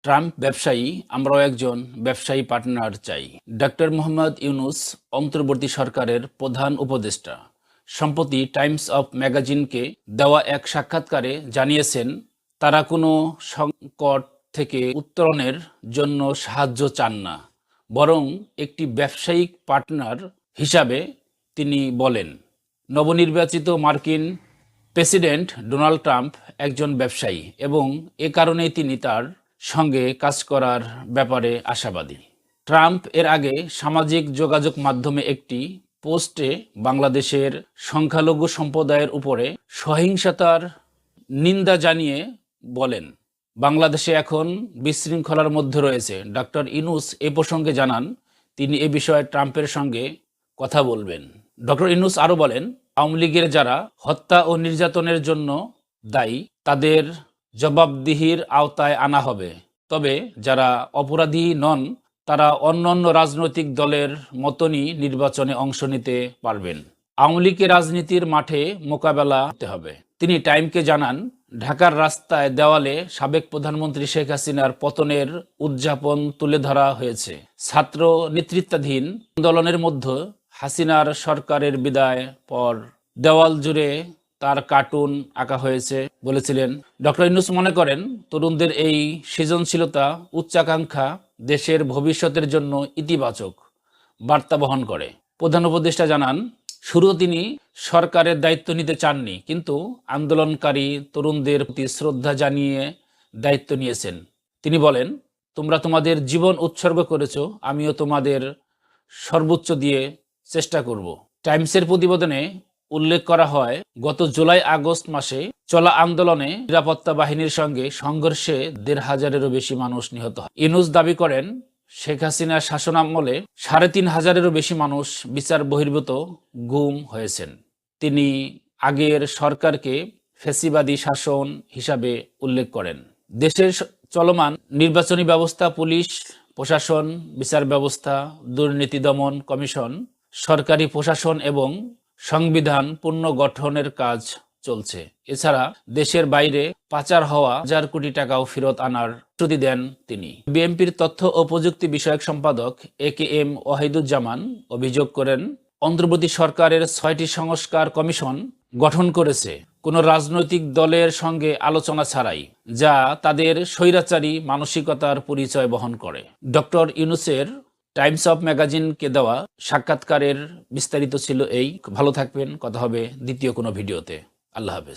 Trump ব্যবসায়ী, আমরাও একজন ব্যবসায়ী পার্টনার চাই। ডক্টর মোহাম্মদ ইউনূস অন্তর্বর্তী সরকারের প্রধান উপদেষ্টা সম্প্রতি টাইমস অফ ম্যাগাজিনকে দেওয়া এক সাক্ষাৎকারে জানিয়েছেন, তারা কোনো সংকট থেকে উত্তরণের জন্য সাহায্য চান না, বরং একটি ব্যবসায়িক পার্টনার হিসাবে তিনি বলেন। নবনির্বাচিত মার্কিন প্রেসিডেন্ট ডোনাল্ড ট্রাম্প একজন ব্যবসায়ী এবং এ কারণেই তিনি তার সঙ্গে কাজ করার ব্যাপারে আশাবাদী। ট্রাম্প এর আগে সামাজিক যোগাযোগ মাধ্যমে একটি পোস্টে বাংলাদেশের সংখ্যালঘু সম্প্রদায়ের উপরে সহিংসতার নিন্দা জানিয়ে বলেন, বাংলাদেশে এখন বিশৃঙ্খলার মধ্যে রয়েছে। ডক্টর ইউনূস এ প্রসঙ্গে জানান, তিনি এ বিষয়ে ট্রাম্পের সঙ্গে কথা বলবেন। ডক্টর ইউনূস আরও বলেন, আওয়ামী লীগের যারা হত্যা ও নির্যাতনের জন্য দায়ী তাদের জবাবদিহির আওতায় আনা হবে, তবে যারা অপরাধী নন তারা অন্যান্য রাজনৈতিক দলের মতনই নির্বাচনে অংশ নিতে পারবেন। আওয়ামী লীগের রাজনীতির মাঠে মোকাবেলা করতে হবে। তিনি টাইমকে জানান, ঢাকার রাস্তায় দেওয়ালে সাবেক প্রধানমন্ত্রী শেখ হাসিনার পতনের উদযাপন তুলে ধরা হয়েছে। ছাত্র নেতৃত্বাধীন আন্দোলনের মধ্যে হাসিনার সরকারের বিদায় পর দেওয়াল জুড়ে তার কার্টুন আঁকা হয়েছে বলেছিলেন। ডক্টর ইউনূস মনে করেন, তরুণদের এই সৃজনশীলতা, উচ্চাকাঙ্ক্ষা দেশের ভবিষ্যতের জন্য ইতিবাচক বার্তা বহন করে। প্রধান উপদেষ্টা জানান, শুরু তিনি সরকারের দায়িত্ব নিতে চাননি, কিন্তু আন্দোলনকারী তরুণদের প্রতি শ্রদ্ধা জানিয়ে দায়িত্ব নিয়েছেন। তিনি বলেন, তোমরা তোমাদের জীবন উৎসর্গ করেছ, আমিও তোমাদের সর্বোচ্চ দিয়ে চেষ্টা করব। টাইমসের প্রতিবেদনে উল্লেখ করা হয়, গত জুলাই আগস্ট মাসে চলা আন্দোলনে নিরাপত্তা বাহিনীর সঙ্গে সংঘর্ষে ১৫০০-এরও বেশি মানুষ নিহত হয়। ইউনূস দাবি করেন, শেখ হাসিনার শাসনামলে ৩৫০০-এরও বেশি মানুষ বিচার বহির্ভূত গুম হয়েছেন। তিনি আগের সরকারকে ফ্যাসিবাদী শাসন হিসাবে উল্লেখ করেন। দেশের চলমান নির্বাচনী ব্যবস্থা, পুলিশ প্রশাসন, বিচার ব্যবস্থা, দুর্নীতি দমন কমিশন, সরকারি প্রশাসন এবং সংবিধান পুনর্গঠনের কাজ চলছে। এছাড়া দেশের বাইরে পাচার হওয়া ১,০০০ কোটি টাকাও ফেরত আনার প্রতিশ্রুতি দেন তিনি। বিএনপির তথ্য ও প্রযুক্তি বিষয়ক সম্পাদক এ.কে.এম. ওয়াহিদুজ্জামান অভিযোগ করেন, অন্তর্বর্তী সরকারের ৬টি সংস্কার কমিশন গঠন করেছে কোনো রাজনৈতিক দলের সঙ্গে আলোচনা ছাড়াই, যা তাদের স্বৈরাচারী মানসিকতার পরিচয় বহন করে। ডক্টর ইউনূসের টাইমস অফ ম্যাগাজিনকে দেওয়া সাক্ষাৎকারের বিস্তারিত ছিল এই। ভালো থাকবেন, কথা হবে দ্বিতীয় কোনো ভিডিওতে। আল্লাহ হাফেজ।